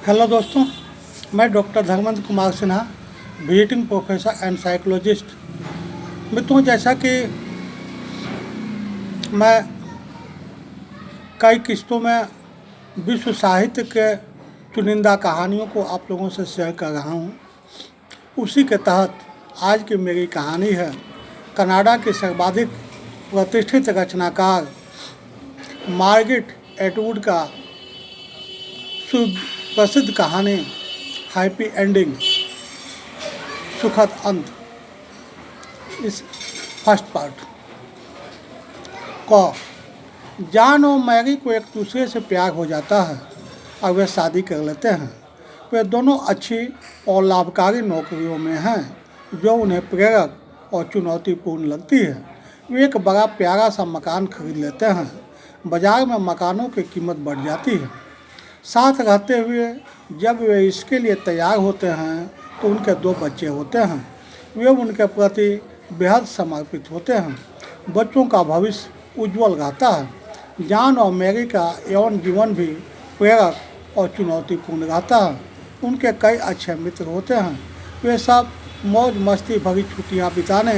Hello दोस्तों, मैं doctor Dharmendra Kumar Sinha, visiting professor and psychologist. मित्रों, जैसा कि मैं कई किस्तों में विश्व साहित्य के चुनिंदा कहानियों को आप लोगों से शेयर कर रहा हूँ, उसी के तहत आज की मेरी कहानी है कनाडा के सर्वाधिक प्रतिष्ठित रचनाकार मार्गरेट एटवुड का सुप्रसिद्ध कहानी हैप्पी एंडिंग, सुखद अंत। इस फर्स्ट पार्ट को जॉन और मैरी को एक दूसरे से प्यार हो जाता है और वे शादी कर लेते हैं। वे दोनों अच्छी और लाभकारी नौकरियों में हैं जो उन्हें प्रेरक और चुनौतीपूर्ण लगती है। वे एक बड़ा प्यारा सा मकान खरीद लेते हैं। बाजार में मकानों की कीमत बढ़ जाती है। साथ रहते हुए जब वे इसके लिए तैयार होते हैं तो उनके 2 बच्चे होते हैं। वे उनके प्रति बेहद समर्पित होते हैं। बच्चों का भविष्य उज्जवल रहता है। जॉन और मैरी का यौन जीवन भी प्रेरक और चुनौतीपूर्ण रहता है। उनके कई अच्छे मित्र होते हैं। वे सब मौज मस्ती भरी छुट्टियां बिताने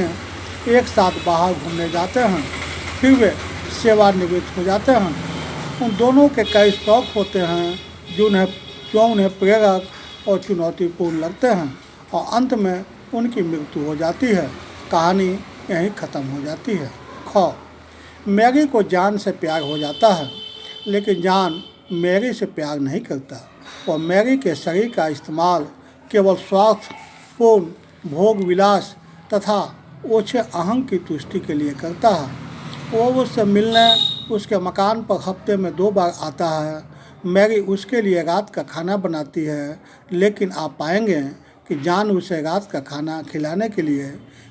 एक साथ बाहर घूमने जाते हैं, फिर वे सेवानिवृत्त हो जाते हैं। उन दोनों के कई शौक होते हैं जो उन्हें प्रेरक और चुनौतीपूर्ण लगते हैं, और अंत में उनकी मृत्यु हो जाती है। कहानी यहीं ख़त्म हो जाती है। मैरी को जॉन से प्यार हो जाता है, लेकिन जॉन मैरी से प्यार नहीं करता। वह मैरी के शरीर का इस्तेमाल केवल स्वार्थपूर्ण भोग विलास तथा ओछे अहंग की तुष्टि के लिए करता है। वो उससे मिलने उसके मकान पर हफ्ते में 2 बार आता है। मैरी उसके लिए रात का खाना बनाती है, लेकिन आप पाएंगे कि जॉन उसे रात का खाना खिलाने के लिए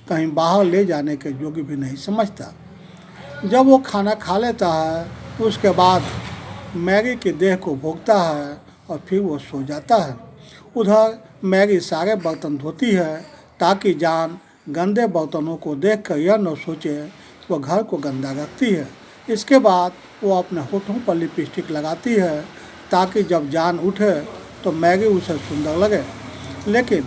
कहीं बाहर ले जाने के योग्य भी नहीं समझता। जब वो खाना खा लेता है, उसके बाद मैरी की देह को भोगता है और फिर वो सो जाता है। उधर मैरी सारे बर्तन धोती है ताकि जॉन गंदे बर्तनों को देखकर यह न सोचे वह घर को गंदा रखती है। इसके बाद वो अपने होठों पर लिपस्टिक लगाती है ताकि जब जॉन उठे तो मैरी उसे सुंदर लगे। लेकिन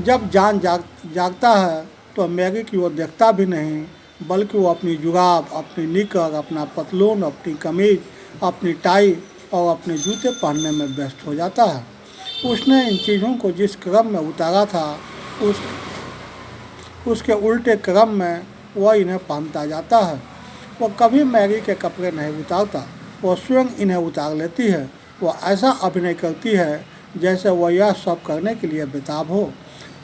जब जॉन जागता है तो मैरी की ओर देखता भी नहीं, बल्कि वो अपनी जुराब, अपनी निकर, अपना पतलून, अपनी कमीज, अपनी टाई और अपने जूते पहनने में व्यस्त हो जाता है। उसने इन चीज़ों को जिस क्रम में उतारा था उसके उल्टे क्रम में वह इन्हें पहनता जाता है। वह कभी मैरी के कपड़े नहीं उतारता, वह स्वयं इन्हें उतार लेती है। वह ऐसा अभिनय करती है जैसे वह यह सब करने के लिए बेताब हो।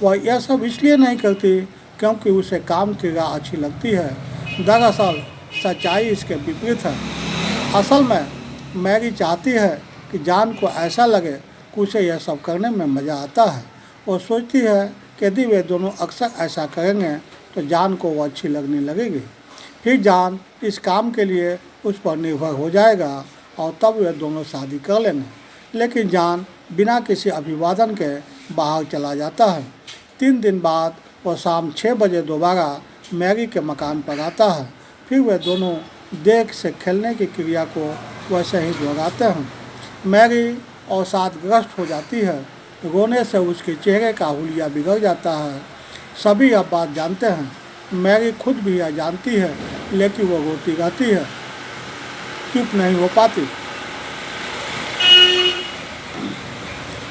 वह यह सब इसलिए नहीं करती क्योंकि उसे काम की राह अच्छी लगती है। दरअसल सच्चाई इसके विपरीत है। असल में मैरी चाहती है कि जॉन को ऐसा लगे कि उसे यह सब करने में मज़ा आता है। वो सोचती है कि यदि वे दोनों अक्सर ऐसा करेंगे तो जॉन को वो अच्छी लगने लगेगी। फिर जॉन इस काम के लिए उस पर निर्भर हो जाएगा और तब वे दोनों शादी कर लेंगे। लेकिन जॉन बिना किसी अभिवादन के बाहर चला जाता है। 3 दिन बाद वह शाम 6 बजे दोबारा मैरी के मकान पर आता है। फिर वे दोनों देख से खेलने की क्रिया को वैसे ही दोहराते हैं। मैरी अवसादग्रस्त हो जाती है। रोने से उसके चेहरे का हुलिया बिगड़ जाता है। सभी यह बात जानते हैं। मैरी खुद भी यह जानती है, लेकिन वो रोती रहती है, चुप नहीं हो पाती।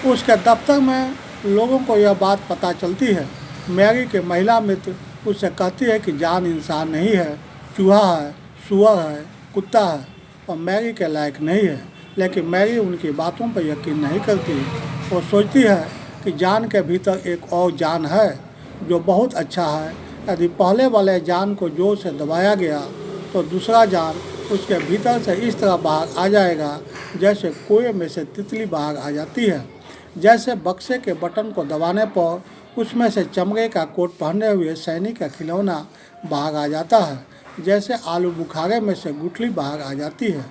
उसके दफ्तर में लोगों को यह बात पता चलती है। मैरी के महिला मित्र उससे कहती है कि जॉन इंसान नहीं है, चूहा है, सुअर है, कुत्ता है और मैरी के लायक नहीं है। लेकिन मैरी उनकी बातों पर यकीन नहीं करती। वो सोचती है कि जॉन के भीतर एक और जॉन है जो बहुत अच्छा है। यदि पहले वाले जॉन को जोर से दबाया गया तो दूसरा जॉन उसके भीतर से इस तरह बाहर आ जाएगा जैसे कुएं में से तितली बाहर आ जाती है। जैसे बक्से के बटन को दबाने पर उसमें से चमड़े का कोट पहने हुए सैनिक का खिलौना बाहर आ जाता है। जैसे आलू बुखारे में से गुठली बाहर आ जाती है।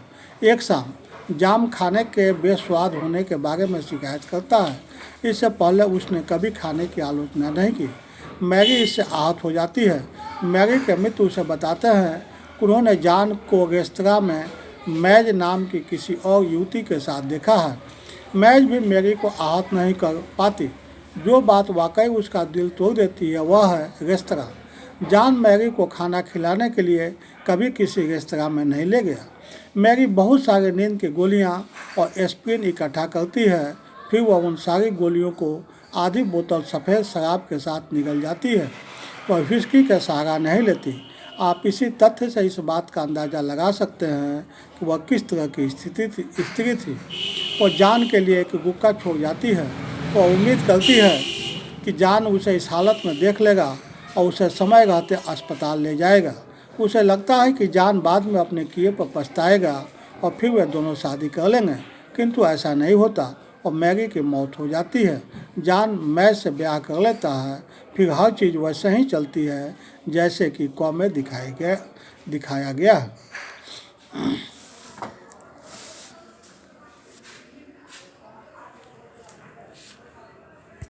एक शाम जाम खाने के बेस्वाद होने के बारे में शिकायत करता है। इससे पहले उसने कभी खाने की आलोचना नहीं की। मैरी इससे आहत हो जाती है। मैरी के मित्र उसे बताते हैं कि उन्होंने जॉन को रेस्तरां में मैज नाम की किसी और युवती के साथ देखा है। मैज भी मैरी को आहत नहीं कर पाती। जो बात वाकई उसका दिल तोड़ देती है वह है रेस्तरां। जॉन मैरी को खाना खिलाने के लिए कभी किसी रेस्तरां में नहीं ले गया। मैरी बहुत सारी नींद की गोलियां और एस्प्रिन इकट्ठा करती है, फिर वह उन सारी गोलियों को आधी बोतल सफ़ेद शराब के साथ निगल जाती है। वह विस्की का सहारा नहीं लेती। आप इसी तथ्य से इस बात का अंदाज़ा लगा सकते हैं कि वह किस तरह की स्त्री थी। वह जॉन के लिए एक गुक्का छोड़ जाती है। वह उम्मीद करती है कि जॉन उसे इस हालत में देख लेगा और उसे समय रहते अस्पताल ले जाएगा। उसे लगता है कि जॉन बाद में अपने किए पर पछताएगा और फिर वे दोनों शादी कर लेंगे, किंतु ऐसा नहीं होता और मैरी की मौत हो जाती है। जॉन मैज से ब्याह कर लेता है, फिर हर चीज़ वैसे ही चलती है जैसे कि कॉम में दिखाया गया है।